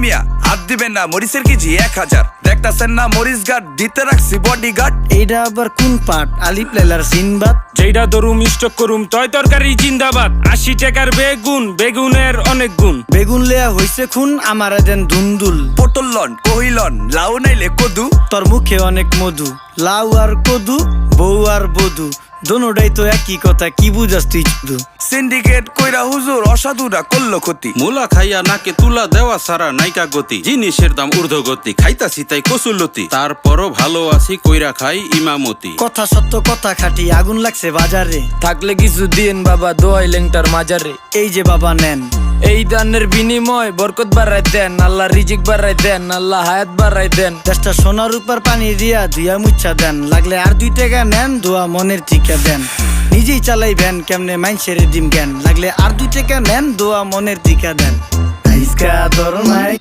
মিয়া হাত দিবেন না, মরিচের কেজি 1000। দেখতাছেন না মরিচ গার্ড দিতে রাখছি বডি গার্ড। এইটা আবার কোন পাট? আলিফ লাইলার সিনবাদ। যেইটা ধরুম স্টক করুম তয় তরকারি জিন্দাবাদ। 80 টাকার বেগুন, বেগুনের অনেক গুণ। বেগুন লেয়া হইছে খুন, আমারে দেন ধুন্দুল। পটল লন, কহিলন, লাউ নাইলে কদু। তোর মুখে অনেক মধু, লাউ আর কদু, বউ আর বধু, দোনোটাই তো একই কথা, কি বুঝাস তুই শুধু? সিন্ডিকেট কইরা হুজুর অসাধুরা করলো ক্ষতি। মুলা খাইয়া নাকে তুলা দেওয়া সারা নাইকা গতি। জিনিসের দাম ঊর্ধ্বগতি, খাইতাছি তাই কসুলতি। তারপরও ভালো আছি কইরা খাই ইমামতি। কথা সত্য কথা খাটি, আগুন লাগছে বাজারে। থাকলে কিছু দিয়েন বাবা, দোয়াই লেংটার মাজারে। এই যে বাবা নেন, এই দানের বিনিময় বরকত বাড়াই দেন, আল্লাহ রিজিক বাড়াই দেন, আল্লাহ হায়াত বাড়াই দেন। দেশটা সোনার উপর পানি দিয়া ধুইয়া মুচ্ছা দেন। লাগলে আর 2 টাকা নেন, দোয়া মনের ঠিকা দেন। নিজেই চালাই ভ্যান, কেমনে মাইনছেরে দিম জ্ঞান। লাগলে আর 2 টাকা নেন, দোয়া মনের ঠিকা দেন। আইসকা তোর নাই